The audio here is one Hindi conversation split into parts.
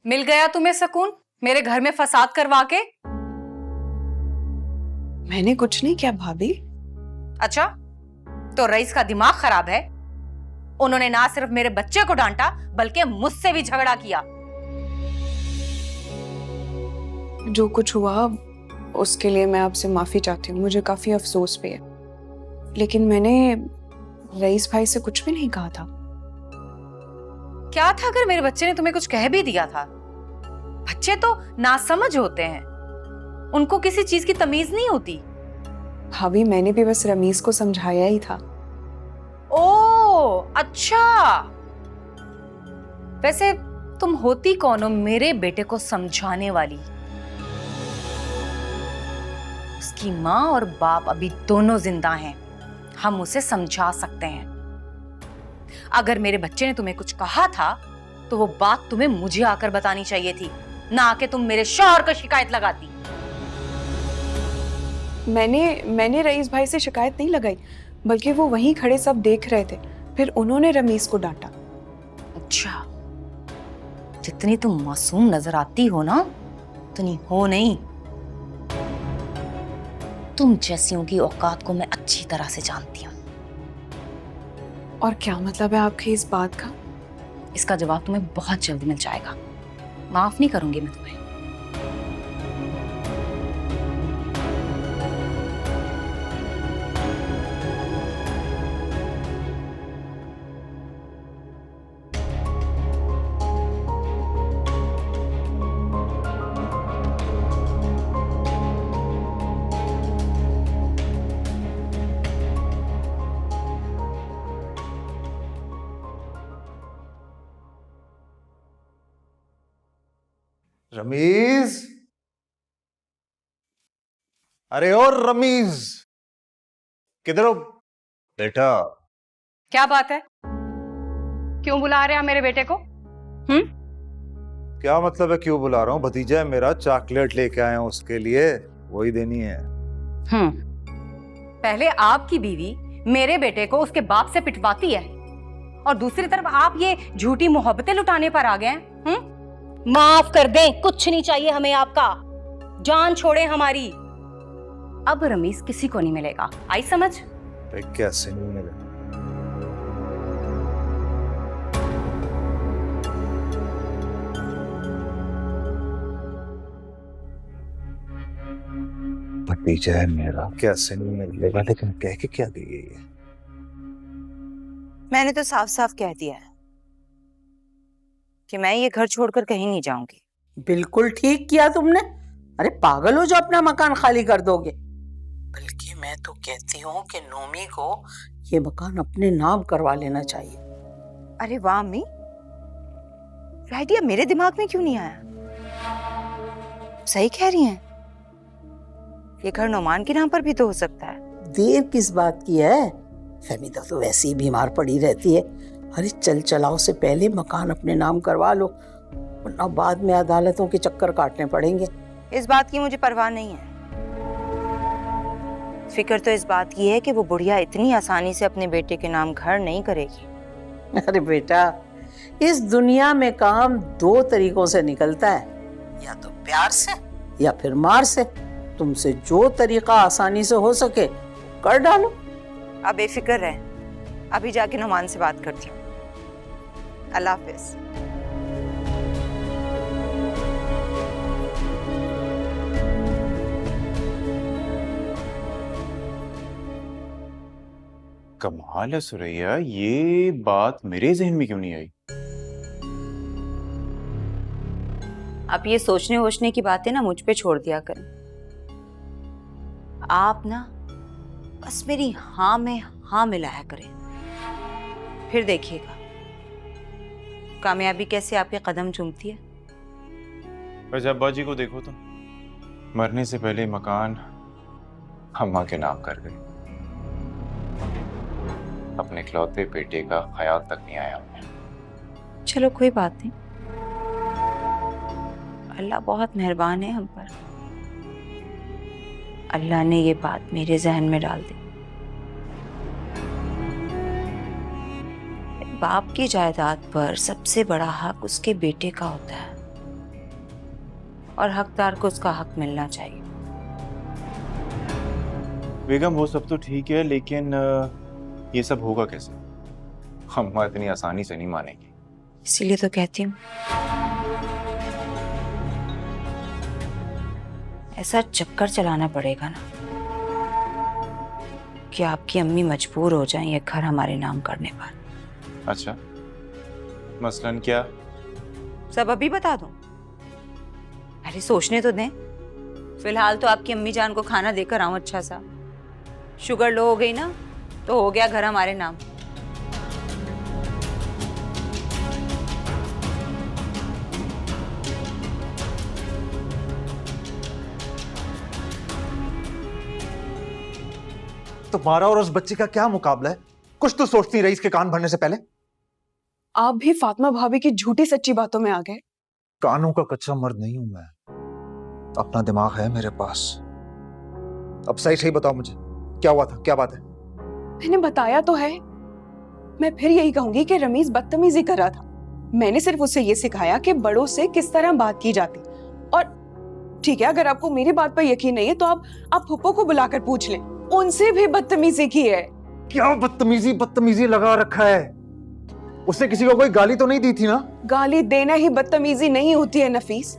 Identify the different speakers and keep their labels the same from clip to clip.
Speaker 1: मिल गया तुम्हें सुकून मेरे घर में फसाद करवा के?
Speaker 2: मैंने कुछ नहीं किया भाभी।
Speaker 1: अच्छा, तो रईस का दिमाग खराब है। उन्होंने ना सिर्फ मेरे बच्चे को डांटा बल्कि मुझसे भी झगड़ा किया।
Speaker 2: जो कुछ हुआ उसके लिए मैं आपसे माफी चाहती हूँ, मुझे काफी अफसोस भी है, लेकिन मैंने रईस भाई से कुछ भी नहीं कहा था।
Speaker 1: क्या था अगर मेरे बच्चे ने तुम्हें कुछ कह भी दिया था? बच्चे तो नासमझ होते हैं, उनको किसी चीज की तमीज नहीं होती।
Speaker 2: भाभी मैंने भी बस रमीज को समझाया ही था।
Speaker 1: ओ अच्छा, वैसे तुम होती कौन हो मेरे बेटे को समझाने वाली? उसकी माँ और बाप अभी दोनों जिंदा हैं, हम उसे समझा सकते हैं। अगर मेरे बच्चे ने तुम्हें कुछ कहा था तो वो बात तुम्हें मुझे आकर बतानी चाहिए थी, ना आके तुम मेरे शौहर को शिकायत लगाती।
Speaker 2: मैंने रईस भाई से शिकायत नहीं लगाई, बल्कि वो वहीं खड़े सब देख रहे थे, फिर उन्होंने रमीज को डांटा।
Speaker 1: अच्छा, जितनी तुम मासूम नजर आती हो ना उतनी हो नहीं। तुम जैसियों की औकात को मैं अच्छी तरह से जानती हूँ।
Speaker 2: और क्या मतलब है आपके इस बात का?
Speaker 1: इसका जवाब तुम्हें बहुत जल्द मिल जाएगा। माफ नहीं करूंगी मैं तुम्हें।
Speaker 3: रमीज, अरे और रमीज, किधर हो बेटा?
Speaker 1: क्या बात है? क्यों बुला रहे हैं मेरे बेटे को?
Speaker 3: क्या मतलब है क्यों बुला रहा हूँ? भतीजा है मेरा, चॉकलेट लेके आया हूँ उसके लिए, वही देनी है।
Speaker 1: पहले आपकी बीवी मेरे बेटे को उसके बाप से पिटवाती है और दूसरी तरफ आप ये झूठी मोहब्बतें लुटाने पर आ गए हैं। माफ कर दें, कुछ नहीं चाहिए हमें आपका, जान छोड़े हमारी। अब रमीज किसी को नहीं मिलेगा, आई समझ?
Speaker 3: कैसे नहीं मिले? भतीजा है मेरा, कैसे नहीं मिलेगा? लेकिन कह के क्या गई है ये?
Speaker 4: मैंने तो साफ साफ कह दिया है कि मैं ये घर छोड़कर कहीं नहीं जाऊंगी।
Speaker 5: बिल्कुल ठीक किया तुमने। अरे पागल हो जो अपना मकान खाली कर दोगे। बल्कि मैं तो कहती हूँ कि नोमी को ये मकान अपने नाम करवा लेना चाहिए।
Speaker 4: अरे वाह अम्मी, ये आइडिया मेरे दिमाग में क्यों नहीं आया? सही कह रही हैं, ये घर नोमान के नाम पर भी तो हो सकता है।
Speaker 5: देर किस बात की है? फहमीदा तो वैसे ही बीमार पड़ी रहती है। अरे चल चलाओ से पहले मकान अपने नाम करवा लो, वरना बाद में अदालतों के चक्कर काटने पड़ेंगे।
Speaker 4: इस बात की मुझे परवाह नहीं है। फिक्र तो इस बात की है कि वो बुढ़िया इतनी आसानी से अपने बेटे के नाम घर नहीं करेगी।
Speaker 5: अरे बेटा, इस दुनिया में काम दो तरीकों से निकलता है, या तो प्यार से या फिर मार से। तुमसे जो तरीका आसानी से हो सके कर डालो।
Speaker 4: अब बेफिक्र रहे, अभी जाके नोमान से बात करती हूँ। अल्लाह हाफिज।
Speaker 6: कमाल है सुरैया, ये बात मेरे जहन में क्यों नहीं आई?
Speaker 4: आप ये सोचने वोचने की बातें ना मुझ पे छोड़ दिया करें। आप ना बस मेरी हाँ में हाँ मिलाया करें, फिर देखिएगा कामयाबी कैसे आपके कदम चूमती है।
Speaker 6: बस अब्बा जी को देखो तो, मरने से पहले मकान अम्मा के नाम कर गए। अपने इकलौते बेटे का ख्याल तक नहीं आया उन्हें।
Speaker 4: चलो कोई बात नहीं, अल्लाह बहुत मेहरबान है हम पर। अल्लाह ने ये बात मेरे जहन में डाल दी। बाप की जायदाद पर सबसे बड़ा हक उसके बेटे का होता है। और हकदार को उसका हक मिलना चाहिए।
Speaker 6: बेगम वो सब तो ठीक है, लेकिन ये सब होगा कैसे? अम्मा इतनी आसानी से नहीं मानेंगी।
Speaker 4: इसीलिए तो कहती हूँ ऐसा चक्कर चलाना पड़ेगा ना कि आपकी अम्मी मजबूर हो जाएं ये घर हमारे नाम करने पर।
Speaker 6: अच्छा, मसलन क्या?
Speaker 4: सब अभी बता दूं? पहले सोचने तो दें। फिलहाल तो आपकी अम्मी जान को खाना देकर आऊं अच्छा सा। शुगर लो हो गई ना तो हो गया घर हमारे नाम।
Speaker 3: तुम्हारा और उस बच्ची का क्या मुकाबला है? कुछ तो सोचती रही इसके कान भरने से पहले।
Speaker 2: आप भी फातिमा भाभी की झूठी सच्ची बातों में आ गए।
Speaker 3: कानों का कच्चा मर्द नहीं हूं मैं, अपना दिमाग है मेरे पास। अब सही सही बताओ मुझे, क्या हुआ था, क्या बात है?
Speaker 2: मैंने बताया तो है। मैं फिर यही कहूंगी कि रमीज बदतमीजी कर रहा था। मैंने सिर्फ उसे ये सिखाया कि बड़ों से किस तरह बात की जाती। और ठीक है, अगर आपको मेरी बात पर यकीन नहीं है तो आप फुप्पो को बुलाकर पूछ लें, उनसे भी बदतमीजी की है।
Speaker 3: क्या बदतमीजी बदतमीजी लगा रखा है? उसने किसी को कोई गाली तो नहीं दी थी ना?
Speaker 2: गाली देना ही बदतमीजी नहीं होती है नफीस।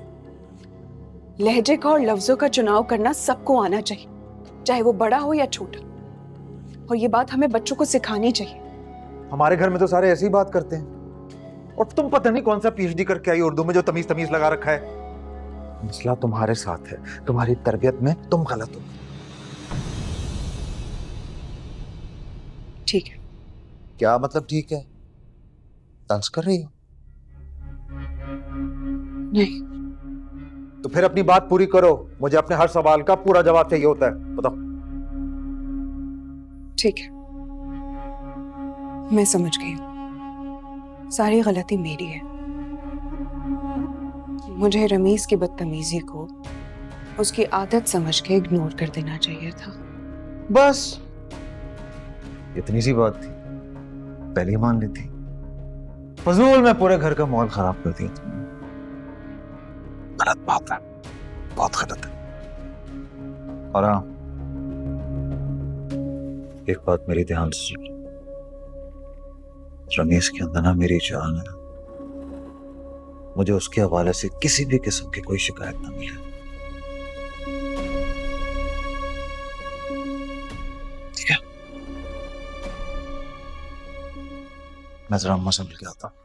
Speaker 2: लहजे का और लफ्जों का चुनाव करना सबको आना चाहिए, चाहे वो बड़ा हो या छोटा। और ये बात हमें बच्चों को सिखानी चाहिए।
Speaker 3: हमारे घर में तो सारे ऐसी बात करते हैं, और तुम पता नहीं कौन सा पीएचडी करके आई उर्दू में जो तमीज तमीज लगा रखा है। मसला तुम्हारे साथ है, तुम्हारी तरबियत में तुम गलत हो।
Speaker 2: ठीक है।
Speaker 3: क्या मतलब ठीक है? तंज कर रही हो?
Speaker 2: नहीं।
Speaker 3: तो फिर अपनी बात पूरी करो। मुझे अपने हर सवाल का पूरा जवाब चाहिए होता है, बताओ।
Speaker 2: ठीक है, मैं समझ गई हूं। सारी गलती मेरी है। मुझे रमीज की बदतमीजी को उसकी आदत समझ के इग्नोर कर देना चाहिए था।
Speaker 3: बस इतनी सी बात थी, पहले ही मान ली थी। फजूल में पूरे घर का माहौल खराब कर दिया तुमने। गलत बात है, बहुत गलत है। और हाँ, एक बात मेरी ध्यान से सुनो। रमेश के अंदर ना मेरी जान है। मुझे उसके हवाले से किसी भी किस्म की कोई शिकायत ना मिले, ठीक है? मैं जरा अम्मा से मिल के आता हूँ।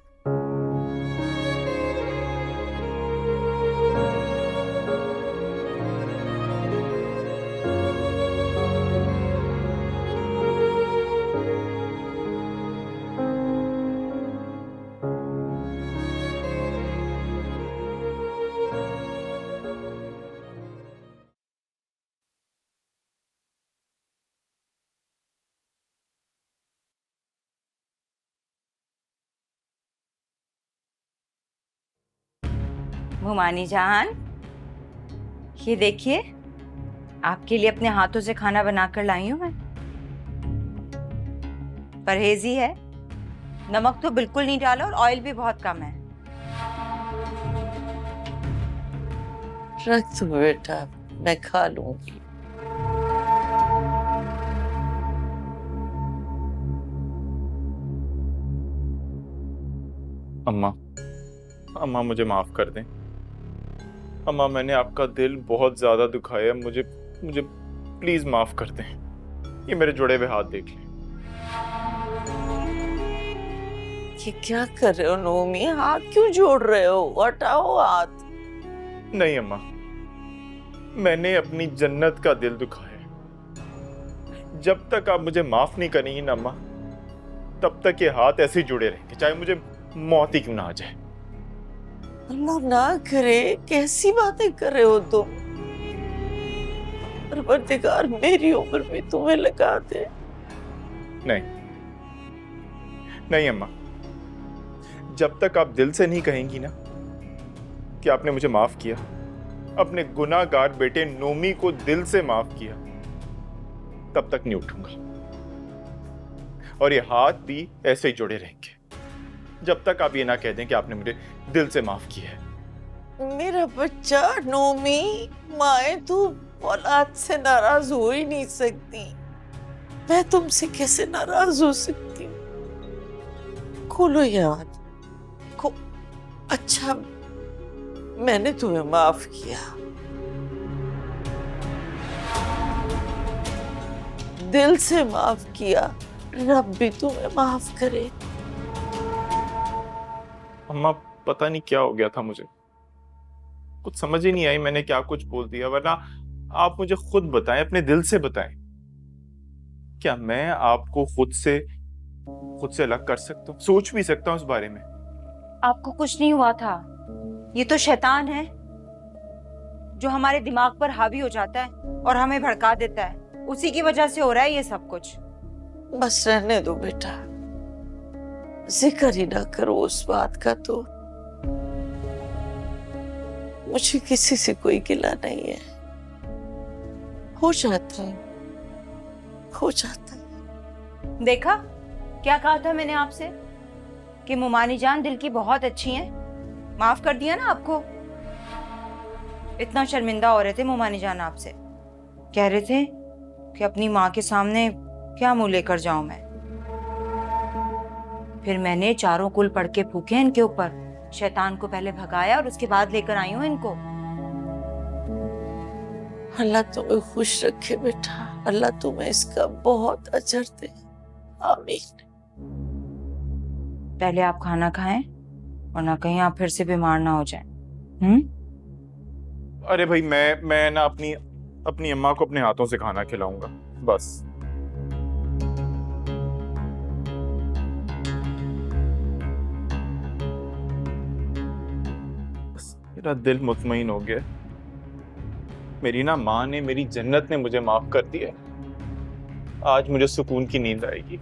Speaker 4: भूमानी जान, ये देखिए आपके लिए अपने हाथों से खाना बनाकर लाई हूं मैं। परहेजी है, नमक तो बिल्कुल नहीं डाला और ऑयल भी बहुत कम है।
Speaker 5: रख दो बेटा, मैं खा लूंगी।
Speaker 6: अम्मा, अम्मा मुझे माफ कर दें। अम्मा, मैंने आपका दिल बहुत ज्यादा दुखाया। मुझे मुझे प्लीज माफ कर दें। ये मेरे जुड़े हुए हाथ देख लें।
Speaker 5: ये क्या कर रहे हो नोमी? हाथ क्यों जोड़ रहे हो? हटाओ हाथ।
Speaker 6: नहीं अम्मा, मैंने अपनी जन्नत का दिल दुखाया। जब तक आप मुझे माफ नहीं करेंगी ना अम्मा, तब तक ये हाथ ऐसे ही जुड़े रहेंगे, चाहे मुझे मौत ही क्यों ना आ जाए।
Speaker 5: अल्लाह ना करे, कैसी बातें कर रहे हो तुम? परवरदिगार मेरी उम्र में तुम्हें लगा दे।
Speaker 6: नहीं नहीं अम्मा, जब तक आप दिल से नहीं कहेंगी ना कि आपने मुझे माफ किया, अपने गुनाहगार बेटे नोमी को दिल से माफ किया, तब तक नहीं उठूंगा। और ये हाथ भी ऐसे ही जुड़े रहेंगे जब तक आप ये ना कह दें कि आपने मुझे दिल से माफ किया है।
Speaker 7: मेरा बच्चा नोमी, माए तू औलाद से नाराज हो ही नहीं सकती। मैं तुमसे कैसे नाराज हो सकती हूँ? खोलो याद को। अच्छा, मैंने तुम्हें माफ किया, दिल से माफ किया। रब भी तुम्हें माफ करे।
Speaker 6: अम्मा, पता नहीं क्या हो गया था मुझे, कुछ समझ ही नहीं आई मैंने क्या कुछ बोल दिया। वरना आप मुझे खुद बताएं, अपने दिल से बताएं, क्या मैं आपको खुद से अलग कर सकता हूँ, सोच भी सकता हूँ इस बारे में?
Speaker 1: आपको कुछ नहीं हुआ था, ये तो शैतान है जो हमारे दिमाग पर हावी हो जाता है और हमें भड़का देता है। उसी की वजह से हो रहा है ये सब कुछ।
Speaker 7: बस रहने दो बेटा, जिक्र ही ना करो उस बात का। तो मुझे किसी से कोई गिला नहीं है, हो जाता है, हो जाता है।
Speaker 1: देखा क्या कहा था मैंने आपसे कि मुमानी जान दिल की बहुत अच्छी हैं। माफ कर दिया ना आपको। इतना शर्मिंदा हो रहे थे मुमानी जान आपसे, कह रहे थे कि अपनी माँ के सामने क्या मुंह लेकर जाऊं मैं। फिर मैंने चारों कुल पढ़ के फूके इनके ऊपर। शैतान को पहले भगाया और उसके बाद लेकर आई हूं इनको।
Speaker 7: अल्लाह तुम्हें खुश रखे बेटा, अल्लाह तुम्हें इसका बहुत अजर दे। आमीन।
Speaker 1: पहले आप खाना खाएं और ना कहीं आप फिर से बीमार ना हो जाएं।
Speaker 6: अरे भाई, मैं ना अपनी अम्मा को अपने हाथों से खाना खिलाऊंगा बस। मेरा दिल मुतमईन हो गया। मेरी ना माँ ने, मेरी जन्नत ने मुझे माफ कर दिया। आज मुझे सुकून की नींद आएगी।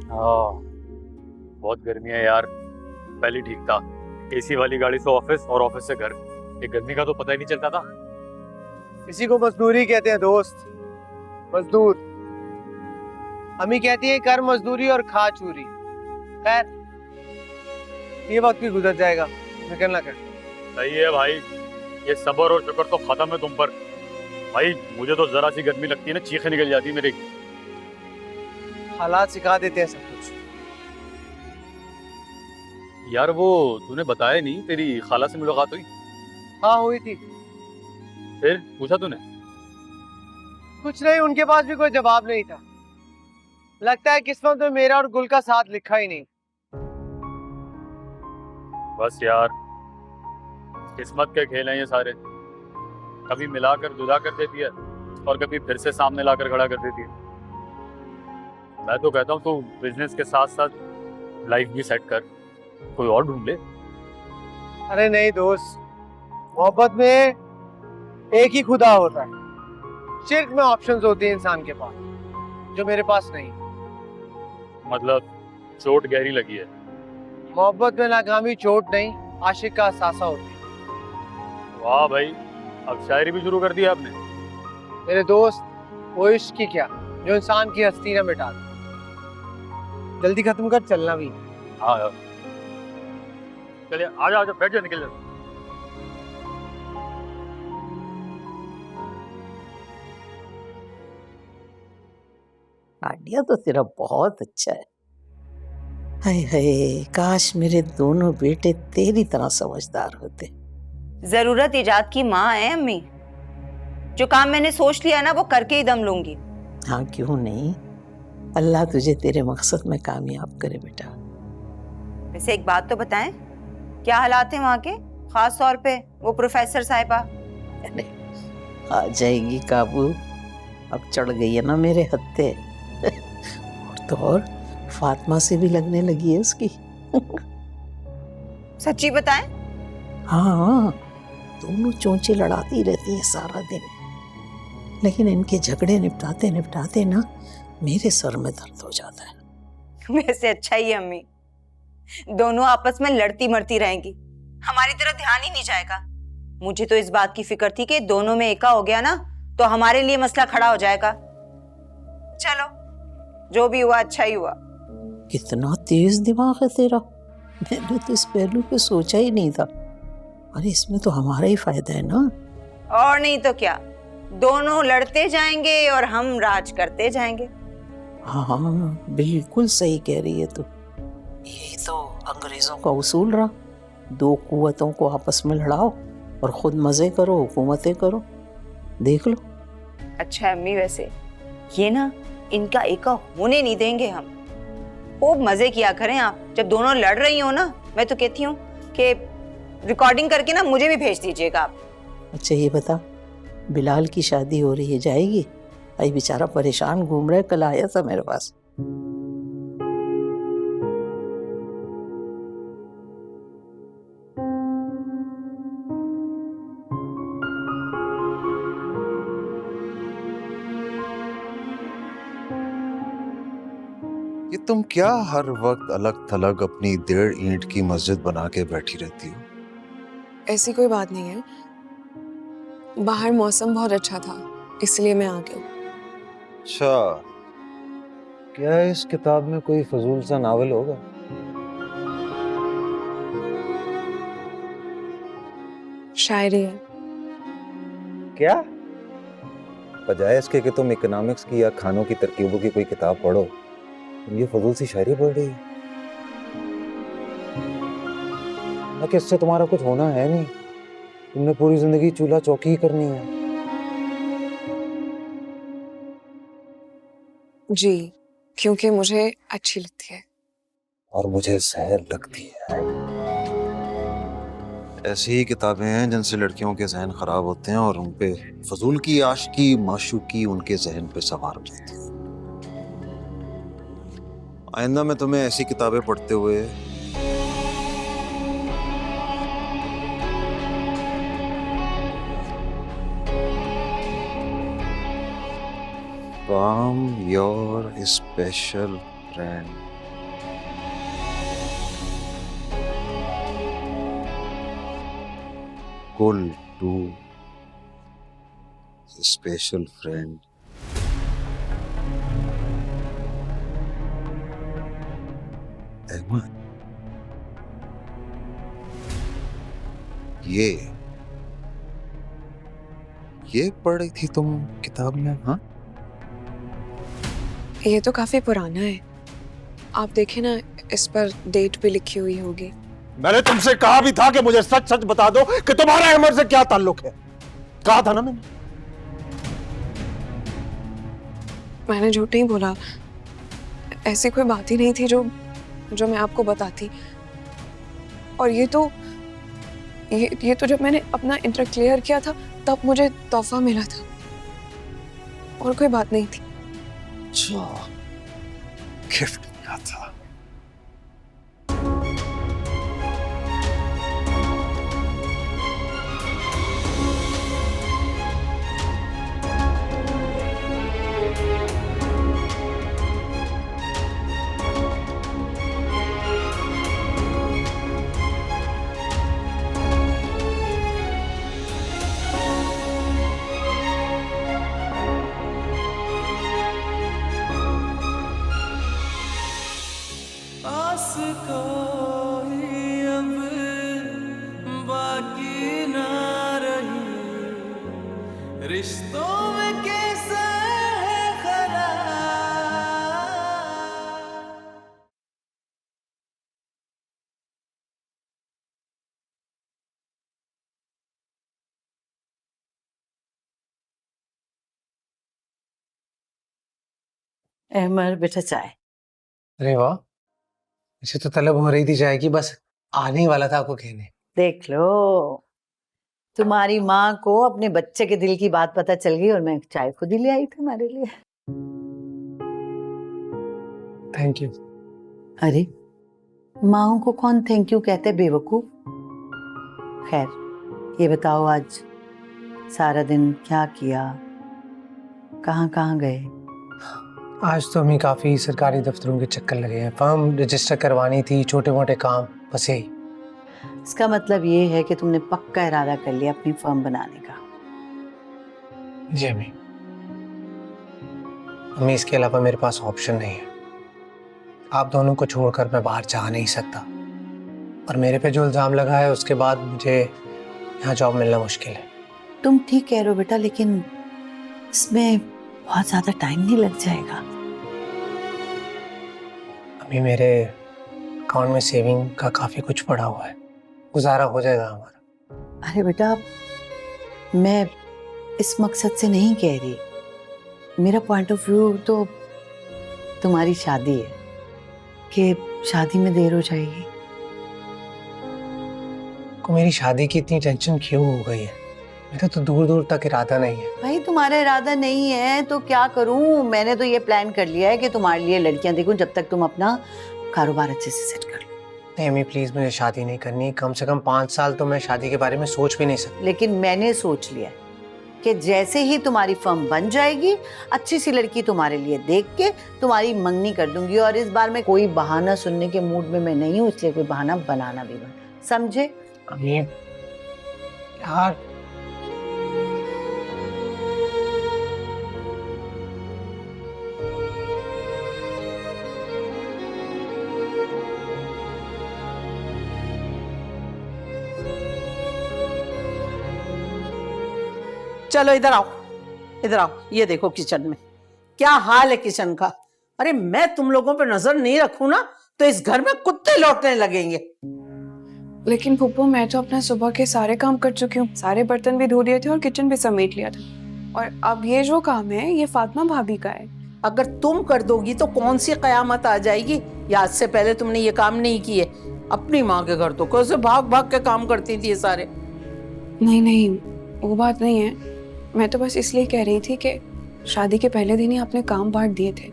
Speaker 8: हाँ, बहुत गर्मी है यार। पहले ठीक था, एसी वाली गाड़ी से ऑफिस और ऑफिस से घर। ये गर्मी का तो पता ही नहीं चलता था।
Speaker 9: इसी को मजदूरी कहते हैं दोस्त, मजदूर। अम्मी कहती है कर मजदूरी और खा चूरी। खैर, ये वक्त भी गुजर जाएगा, फिक्र ना कर।
Speaker 8: सही है भाई, ये सब्र और शुक्र तो खत्म है तुम पर। भाई मुझे तो जरा सी गर्मी लगती है ना, चीखें निकल जाती है मेरी।
Speaker 9: हालात सिखा देते हैं सब कुछ।
Speaker 8: यार वो तूने बताया नहीं, तेरी खाला से मुलाकात हुई?
Speaker 9: हाँ हुई थी।
Speaker 8: फिर पूछा तूने?
Speaker 9: कुछ नहीं, उनके पास भी कोई जवाब नहीं था। लगता है किस्मत में मेरा और गुल का साथ लिखा ही नहीं।
Speaker 8: बस यार, किस्मत के खेल हैं ये सारे। कभी मिलाकर जुदा कर देती है और कभी फिर से सामने लाकर खड़ा कर देती है। मैं तो कहता हूँ तू बिजनेस के साथ साथ लाइफ भी सेट कर, कोई और ढूंढ ले।
Speaker 9: अरे नहीं दोस्त, मोहब्बत में एक ही खुदा होता है। शिर्क में ऑप्शंस होती हैं इंसान के पास, जो मेरे पास नहीं।
Speaker 8: मतलब चोट गहरी लगी है।
Speaker 9: मोहब्बत में नाकामी चोट नहीं, आशिक का अहसासा होती है।
Speaker 8: वाह भाई, अब शायरी भी शुरू कर दी आपने।
Speaker 9: मेरे दोस्त, वो इश्क की क्या जो इंसान की हस्ती ना मिटा दे। जल्दी खत्म कर, चलना भी।
Speaker 8: हाँ यार, चलिए आजा आजा, बैठ जा, निकल जा।
Speaker 5: आइडिया तो तेरा बहुत अच्छा है। हाय हाय, काश मेरे दोनों बेटे तेरी तरह समझदार होते।
Speaker 1: जरूरत इजाद की माँ है अम्मी। जो काम मैंने सोच लिया ना वो करके ही दम लूंगी।
Speaker 5: हाँ क्यों नहीं, अल्लाह तुझे तेरे मकसद में कामयाब करे बेटा।
Speaker 1: वैसे एक बात तो बताएं, क्या हालात हैं वहाँ के, खास तौर पे वो प्रोफेसर साहिबा?
Speaker 5: अरे, आ जाएगी काबू, अब चढ़ गई है ना मेरे हत्थे। और तो और फातिमा से भी लगने लगी है उसकी।
Speaker 1: सच्ची बताएं?
Speaker 5: हाँ, दोनों चोंचे लड़ाती रहती हैं सारा दिन, लेकिन इनके झगड़े निपटाते निपटाते ना मेरे सर में दर्द हो जाता है।
Speaker 4: वैसे अच्छा ही है अम्मी, दोनों आपस में लड़ती मरती रहेंगी, हमारी तरफ ध्यान ही नहीं जाएगा। मुझे तो इस बात की फिक्र थी कि दोनों में एका हो गया ना तो हमारे लिए मसला खड़ा हो जाएगा। चलो जो भी हुआ अच्छा ही हुआ।
Speaker 5: कितना तेज दिमाग है तेरा, मैंने तो इस पहलू पे सोचा ही नहीं था। अरे इसमें तो हमारा ही फायदा है ना।
Speaker 4: और नहीं तो क्या, दोनों लड़ते जाएंगे और हम राज करते जाएंगे।
Speaker 5: हाँ बिल्कुल सही कह रही है तू। यही तो अंग्रेजों का उसूल रहा, दो कुव्वतों को आपस में लड़ाओ और खुद मजे करो, हुकूमतें करो। देख लो।
Speaker 4: अच्छा अम्मी, वैसे ये ना इनका एका होने नहीं देंगे हम। खूब मजे किया करें आप, जब दोनों लड़ रही हो ना। मैं तो कहती हूँ कि रिकॉर्डिंग करके ना मुझे भी भेज दीजिएगा आप।
Speaker 5: अच्छा ये बता, बिलाल की शादी हो रही है, जाएगी? भाई बेचारा परेशान घूम रहा है, कल आया था मेरे पास।
Speaker 3: ये तुम क्या हर वक्त अलग थलग अपनी 1.5 ईंट की मस्जिद बना के बैठी रहती हो?
Speaker 2: ऐसी कोई बात नहीं है, बाहर मौसम बहुत अच्छा था इसलिए मैं आ गई।
Speaker 3: अच्छा, क्या इस किताब में कोई फजूल सा नावल होगा?
Speaker 2: शायरी है।
Speaker 3: क्या? बजाय इसके कि तुम इकोनॉमिक्स की या खानों की तरकीबों की कोई किताब पढ़ो, तुम ये फजूल सी शायरी पढ़ रही हो। ना कि इससे तुम्हारा कुछ होना है नहीं, तुमने पूरी जिंदगी चूल्हा चौकी ही करनी है।
Speaker 2: जी, क्योंकि मुझे अच्छी लगती है।
Speaker 3: और मुझे जहर लगती है। ऐसी ही किताबें हैं जिनसे लड़कियों के जहन खराब होते हैं और उनपे फजूल की आशिकी माशूकी उनके जहन पे सवार हो जाती है। आइंदा मैं तुम्हें ऐसी किताबें पढ़ते हुए From your special friend. Call to special friend. Ahmad, ये पढ़ रही थी तुम किताब में? हाँ,
Speaker 2: ये तो काफी पुराना है, आप देखें ना, इस पर डेट भी लिखी हुई होगी।
Speaker 10: मैंने तुमसे कहा भी था कि मुझे सच सच बता दो कि तुम्हारा अहमद से क्या ताल्लुक है। कहा था ना
Speaker 2: मैंने झूठ नहीं बोला, ऐसी कोई बात ही नहीं थी जो मैं आपको बताती। और ये तो जब मैंने अपना इंटर क्लियर किया था तब मुझे तोहफा मिला था, और कोई बात नहीं थी।
Speaker 3: अच्छा, गिफ्ट मिला था।
Speaker 11: रिश्तों में कैसा है खरा।
Speaker 5: अहमद बेटा चाय।
Speaker 9: अरे वाह, इसे तो तलब हो रही थी चाय की, बस आने ही वाला था आपको कहने।
Speaker 5: देख लो, तुम्हारी माँ को अपने बच्चे के दिल की बात पता चल गई और मैं चाय खुद ही ले आई तुम्हारे लिए।
Speaker 9: Thank you.
Speaker 5: अरे माँ को कौन थैंक यू कहते बेवकूफ। खैर ये बताओ आज सारा दिन क्या किया, कहाँ कहाँ गए?
Speaker 9: आज तो हमें काफ़ी सरकारी दफ्तरों के चक्कर लगे हैं, फर्म रजिस्टर करवानी थी, छोटे मोटे काम, बस यही।
Speaker 5: इसका मतलब ये है कि तुमने पक्का इरादा कर लिया अपनी फर्म बनाने का।
Speaker 9: जी अम्मी इसके अलावा मेरे पास ऑप्शन नहीं है। आप दोनों को छोड़कर मैं बाहर जा नहीं सकता, और मेरे पे जो इल्ज़ाम लगा है उसके बाद मुझे यहाँ जॉब मिलना मुश्किल है।
Speaker 5: तुम ठीक कह रहे हो बेटा, लेकिन इसमें बहुत ज्यादा टाइम नहीं लग जाएगा?
Speaker 9: अभी मेरे अकाउंट में सेविंग का काफ़ी कुछ पड़ा हुआ है, गुजारा हो जाएगा हमारा।
Speaker 5: अरे बेटा, मैं इस मकसद से नहीं कह रही। मेरा पॉइंट ऑफ व्यू तो तुम्हारी शादी है कि शादी में देर हो जाएगी।
Speaker 9: को मेरी शादी की इतनी टेंशन क्यों हो गई है? मेरा तो दूर दूर तक इरादा नहीं है।
Speaker 5: भाई तुम्हारा इरादा नहीं है तो क्या करूं? मैंने तो ये प्लान कर लिया है कि तुम्हारे लिए लड़कियां देखूं जब तक तुम अपना कारोबार अच्छे से सेट कर लो।
Speaker 9: नहीं अम्मी प्लीज, मुझे शादी नहीं करनी। कम से कम 5 साल तो मैं शादी के बारे में सोच भी नहीं सकता।
Speaker 5: लेकिन मैंने सोच लिया कि जैसे ही तुम्हारी फर्म बन जाएगी, अच्छी सी लड़की तुम्हारे लिए देख के तुम्हारी मंगनी कर दूंगी। और इस बार मैं कोई बहाना सुनने के मूड में मैं नहीं हूँ, इसलिए कोई बहाना बनाना भी मत, समझे?
Speaker 9: अम्मी यार,
Speaker 5: चलो इधर आओ, इधर आओ। ये देखो किचन में क्या हाल है किचन का। अरे मैं तुम लोगों पे नजर नहीं रखूं ना तो इस घर में कुत्ते लौटने लगेंगे।
Speaker 2: लेकिन फूफो, मैं तो अपना सुबह के सारे काम कर चुकी हूँ, सारे बर्तन भी धो दिए थे और किचन भी समेट लिया था। और अब ये जो काम है ये फातिमा भाभी का है।
Speaker 5: अगर तुम कर दोगी तो कौन सी कयामत आ जाएगी? या आज से पहले तुमने ये काम नहीं किए? अपनी माँ के घर तो कैसे भाग भाग के काम करती थी ये सारे।
Speaker 2: नहीं नहीं, वो बात नहीं है। मैं तो बस इसलिए कह रही थी कि शादी के पहले दिन ही आपने काम बांट दिए थे।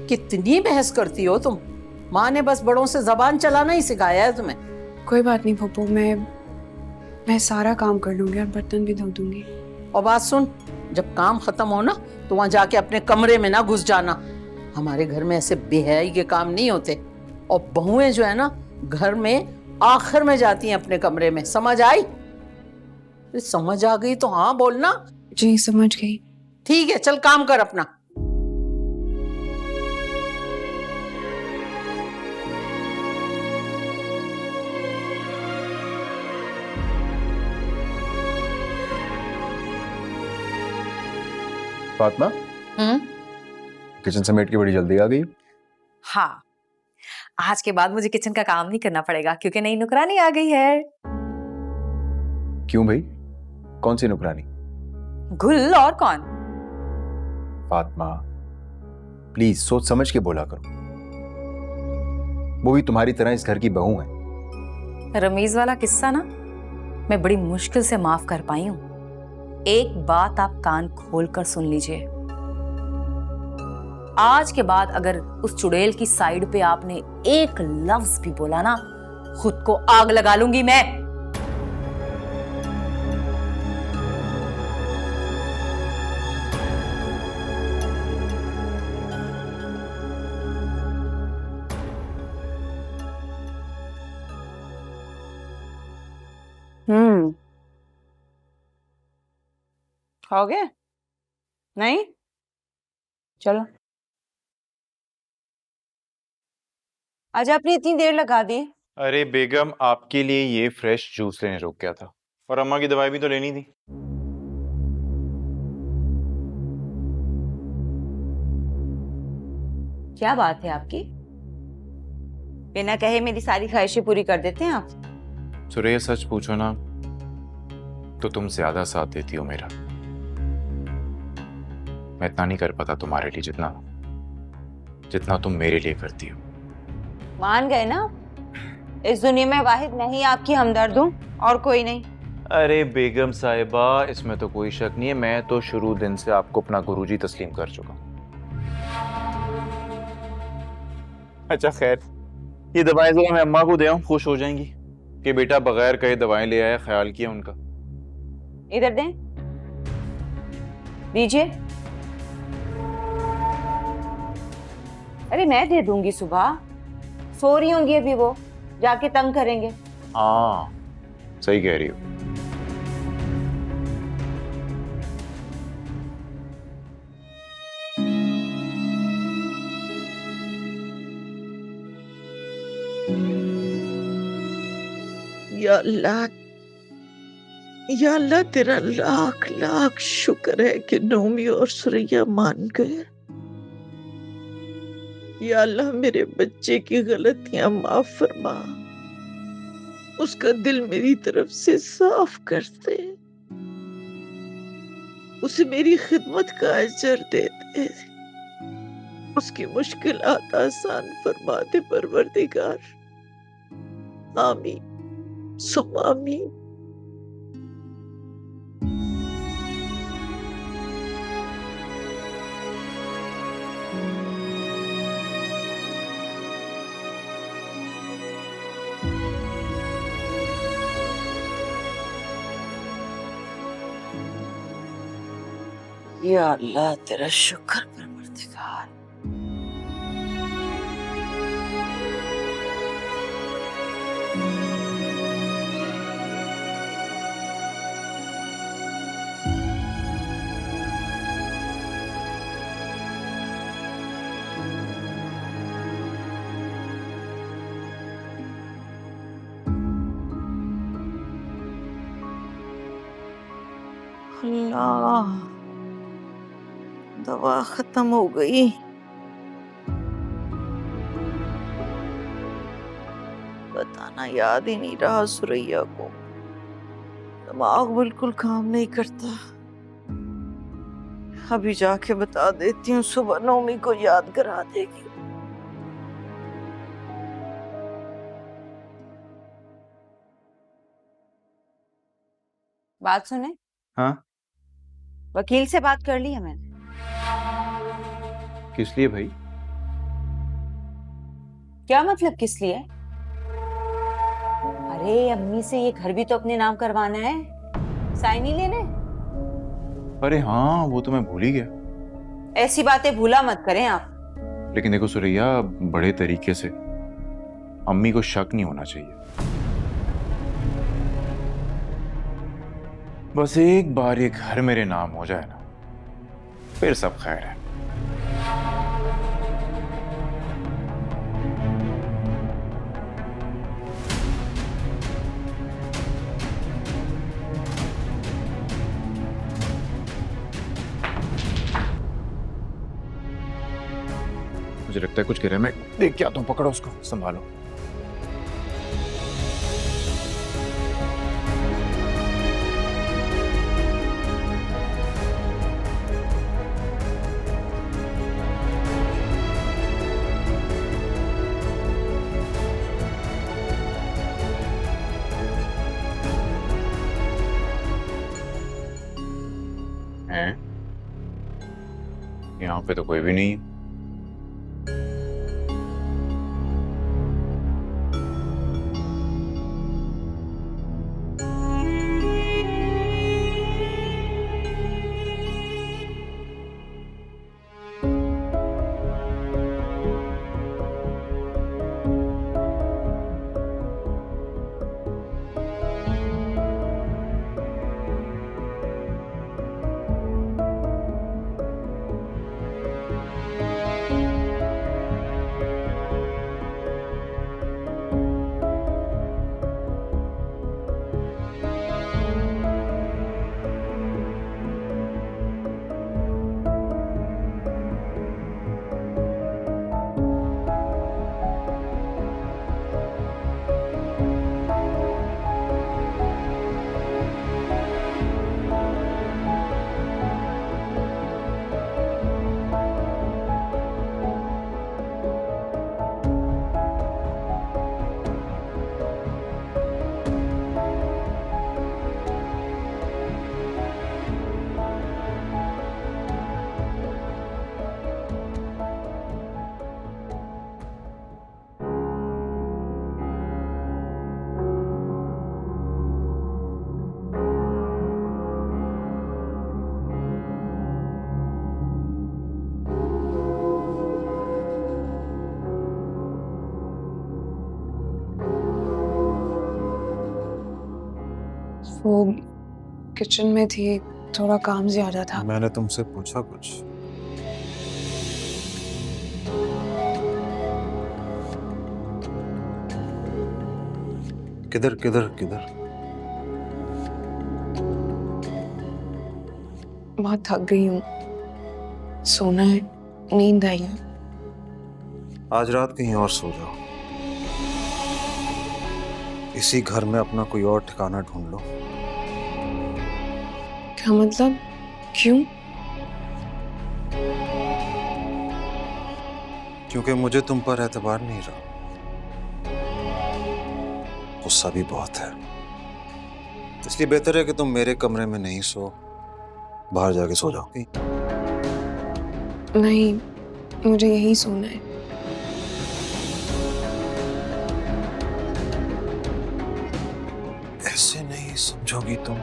Speaker 5: कितनी बहस करती हो तुम। माँ ने बस बड़ों से जबान चलाना ही सिखाया है तुम्हें।
Speaker 2: कोई बात नहीं फूफो, मैं सारा काम कर लूंगी और बर्तन भी धो दूंगी।
Speaker 5: और बात सुन, जब काम खत्म हो ना तो वहां जाके अपने कमरे में ना घुस जाना। हमारे घर में ऐसे बेहयाई के काम नहीं होते। और बहुएं जो है ना घर में आखिर में जाती हैं अपने कमरे में। समझ आई? समझ आ गई तो हाँ बोलना।
Speaker 2: जी समझ गई।
Speaker 5: ठीक है, चल काम कर अपना।
Speaker 12: फातिमा, किचन समेट के बड़ी जल्दी आ गई।
Speaker 1: हाँ, आज के बाद मुझे किचन का काम नहीं करना पड़ेगा क्योंकि नई नुकरानी आ गई है।
Speaker 12: क्यों भाई, कौन सी नुकरानी?
Speaker 1: गुल और कौन?
Speaker 12: फातिमा प्लीज सोच समझ के बोला करो, वो भी तुम्हारी तरह इस घर की बहू है।
Speaker 1: रमीज वाला किस्सा ना मैं बड़ी मुश्किल से माफ कर पाई हूँ। एक बात आप कान खोल कर सुन लीजिए, आज के बाद अगर उस चुड़ैल की साइड पे आपने एक लफ्ज भी बोला ना, खुद को आग लगा लूंगी मैं।
Speaker 4: हो गया? नहीं, चलो। आज आपने इतनी देर लगा दी।
Speaker 6: अरे बेगम, आपके लिए ये फ्रेश जूस लेने रुक गया था, और अम्मा की दवाई भी तो लेनी थी।
Speaker 4: क्या बात है आपकी? बिना कहे मेरी सारी ख्वाहिशें पूरी कर देते हैं आप।
Speaker 6: सुरेया, सच पूछो ना तो तुम ज्यादा साथ देती हो मेरा। मैं इतना नहीं कर पाता तुम्हारे लिए जितना तुम मेरे लिए करती हो।
Speaker 4: मान गए ना? इस दुनिया में वाहिद मैं ही आपकी हमदर्द हूँ और कोई नहीं।
Speaker 6: अरे बेगम साहिबा, इसमें तो कोई शक नहीं है, मैं तो शुरू दिन से आपको अपना गुरुजी तस्लीम कर चुका हूं। अच्छा खैर, ये दवाएं जरा मैं अम्मा को दे आऊं, खुश हो जाएंगी कि बेटा बगैर कहे दवाएं ले आया, ख्याल किया उनका।
Speaker 4: इधर दें, दीजिए। अरे मैं दे दूंगी, सुबह सो रही होंगी अभी, वो जाके तंग करेंगे।
Speaker 12: हाँ सही कह रही हो।
Speaker 7: या अल्लाह तेरा लाख लाख शुक्र है कि नोमी और सुरैया मान गए। या अल्लाह मेरे बच्चे की गलतियां माफ फरमा, उसका दिल मेरी तरफ से साफ कर दे, उसे मेरी खिदमत का अजर दे दे, उसकी मुश्किलात आसान फरमा दे परवरदिगार। आमीन सुम्मा आमीन। या अल्लाह तेरा शुक्र परवरदिगार। अल्लाह, दवा खत्म हो गई। बताना याद ही नहीं रहा सुरैया को, दिमाग बिल्कुल काम नहीं करता। अभी जाके बता देती हूँ, सुबह नौमी को याद करा देगी।
Speaker 4: बात सुने।
Speaker 12: हाँ
Speaker 4: वकील से बात कर ली है मैंने।
Speaker 12: किस लिए भाई?
Speaker 4: क्या मतलब किस लिए? अरे अम्मी से ये घर भी तो अपने नाम करवाना है, साइन ही लेने।
Speaker 12: अरे हाँ वो तो मैं भूल ही गया।
Speaker 4: ऐसी बातें भूला मत करें आप।
Speaker 12: लेकिन देखो सुरैया, बड़े तरीके से अम्मी को शक नहीं होना चाहिए। बस एक बार ये घर मेरे नाम हो जाए ना, फिर सब खैर है। मुझे लगता है कुछ कह रहा है, मैं देख के आता हूं। पकड़ो उसको, संभालो। हैं? यहाँ पे तो कोई भी नहीं है।
Speaker 2: वो किचन में थी, थोड़ा काम ज्यादा था।
Speaker 3: मैंने तुमसे पूछा कुछ? किधर किधर किधर?
Speaker 2: बहुत थक गई हूँ, सोना है, नींद आई है।
Speaker 3: आज रात कहीं और सो जाओ। इसी घर में अपना कोई और ठिकाना ढूंढ लो।
Speaker 2: क्या मतलब? क्यों?
Speaker 3: क्योंकि मुझे तुम पर एतबार नहीं रहा। गुस्सा भी बहुत है, इसलिए बेहतर है कि तुम मेरे कमरे में नहीं सो, बाहर जाके सो जाओ।
Speaker 2: नहीं, मुझे यही सोना है।
Speaker 3: ऐसे नहीं समझोगी तुम।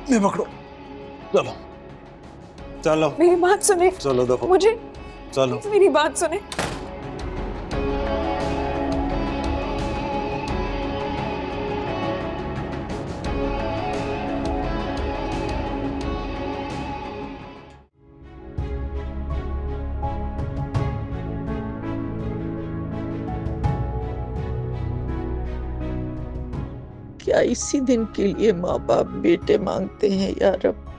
Speaker 3: मैं पकड़ो, चलो चलो
Speaker 2: मेरी बात सुने,
Speaker 3: चलो देखो,
Speaker 2: मुझे
Speaker 3: चलो।
Speaker 2: मेरी बात सुने।
Speaker 7: क्या इसी दिन के लिए माँ बाप बेटे मांगते हैं यार? रब,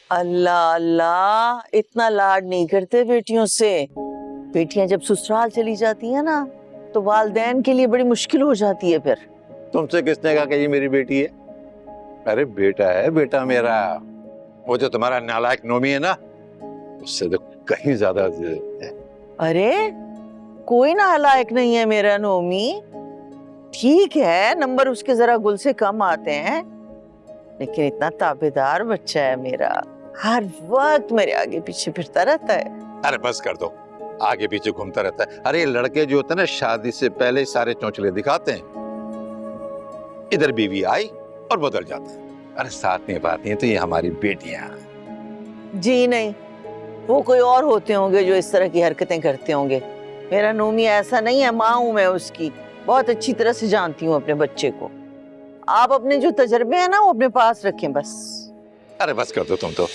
Speaker 7: अल्लाह अल्लाह, इतना लाड नहीं करते बेटियों से। बेटियां जब ससुराल चली जाती हैं ना, तो वालदैन के लिए बड़ी मुश्किल हो जाती है फिर।
Speaker 13: तुमसे किसने कहा कि ये मेरी बेटी है? अरे बेटा है बेटा मेरा। वो जो तुम्हारा नालायक नोमी है ना, उससे तो कहीं ज्यादा है।
Speaker 7: अरे कोई नालायक नहीं है मेरा नोमी। ठीक है, नंबर उसके जरा गुल से कम आते हैं, लेकिन इतना ताबेदार बच्चा है मेरा। हर वक्त मेरे आगे पीछे फिरता रहता है।
Speaker 13: अरे बस कर दो, आगे पीछे घूमता रहता है। अरे ये लड़के जो होते हैं ना, शादी से पहले ही सारे चौंचले दिखाते हैं। इधर बीवी आई और बदल जाते हैं। अरे साथ में बात नहीं, तो ये हमारी बेटियां।
Speaker 7: जी नहीं, वो कोई और होते होंगे जो इस तरह की हरकतें करते होंगे। मेरा नोमी ऐसा नहीं है, माँ हूं मैं उसकी, बहुत अच्छी तरह से जानती हूँ अपने बच्चे को। आप अपने जो तजर्बे हैं ना, वो अपने पास रखें बस।
Speaker 13: अरे बस कर दो तुम तो।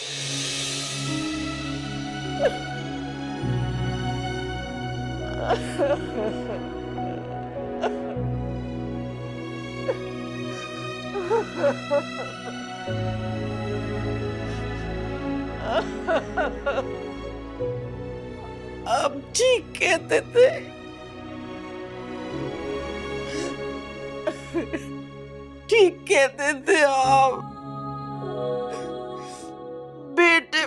Speaker 7: अब ठीक कहते थे। ठीक कहते थे आप। बेटे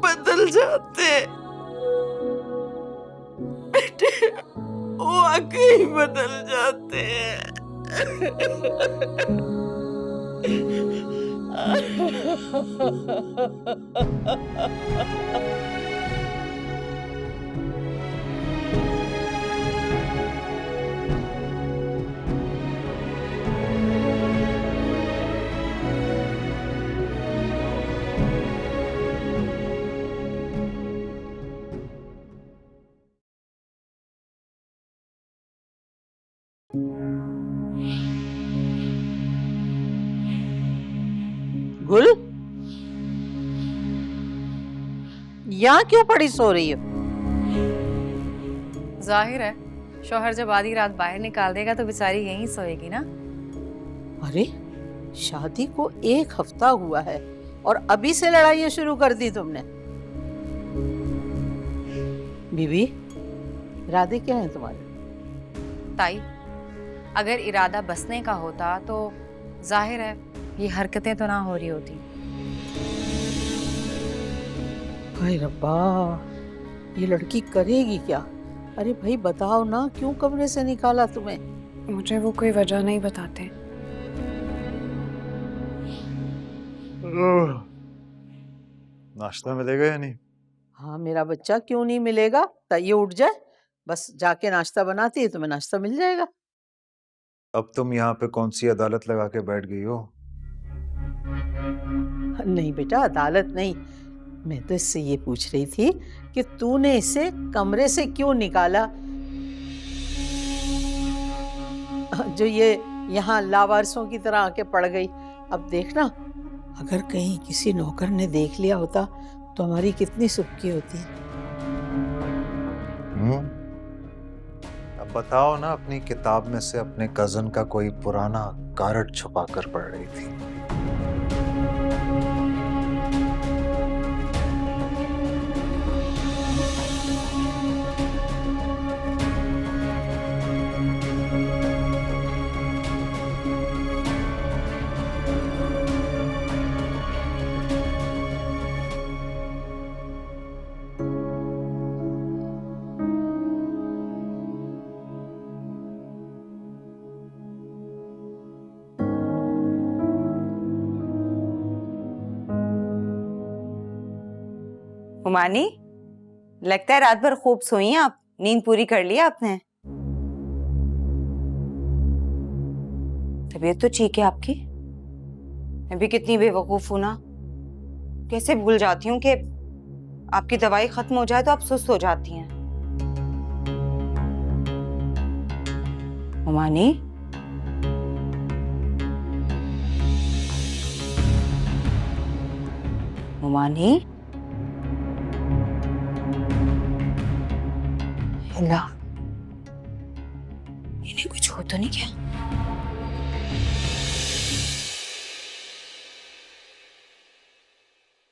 Speaker 7: बदल जाते, बेटे वाकई बदल जाते हैं। गुल,
Speaker 5: यहाँ क्यों पड़ी सो रही हो?
Speaker 1: जाहिर है, शौहर जब आधी रात बाहर निकाल देगा तो बेचारी यहीं सोएगी ना।
Speaker 5: अरे शादी को 1 हफ्ता हुआ है और अभी से लड़ाइयाँ शुरू कर दी तुमने। बीबी, इरादे क्या हैं तुम्हारे?
Speaker 1: ताई, अगर इरादा बसने का होता तो जाहिर है ये हरकतें तो ना हो रही होती।
Speaker 5: हाय रब्बा, ये लड़की करेगी क्या? अरे भाई बताओ ना, क्यों कमरे से निकाला तुम्हें?
Speaker 2: मुझे वो कोई वजह नहीं बताते।
Speaker 3: नाश्ता मिलेगा या नहीं?
Speaker 5: हाँ मेरा बच्चा, क्यों नहीं मिलेगा? ये उठ जाए, बस जाके नाश्ता बनाती है, तुम्हें नाश्ता मिल जाएगा।
Speaker 3: अब तुम यहाँ पे कौन सी अदालत लगा के बैठ गई हो?
Speaker 5: नहीं बेटा, अदालत नहीं, मैं तो इससे ये पूछ रही थी कि तूने इसे कमरे से क्यों निकाला, जो ये यहाँ लावारिसों की तरह आके पड़ गई। अब देखना, अगर कहीं किसी नौकर ने देख लिया होता तो हमारी कितनी सुबकी होती।
Speaker 3: अब बताओ ना, अपनी किताब में से अपने कजन का कोई पुराना कार्ड छुपा कर पढ़ रही थी।
Speaker 4: हुमानी, लगता है रात भर खूब सोई हैं आप, नींद पूरी कर ली आपने। तबीयत तो ठीक है आपकी? मैं भी कितनी बेवकूफ हूं ना, कैसे भूल जाती हूँ कि आपकी दवाई खत्म हो जाए तो आप सुस्त हो जाती हैं। हुमानी, हुमानी, इन्हें कुछ हो तो नहीं क्या?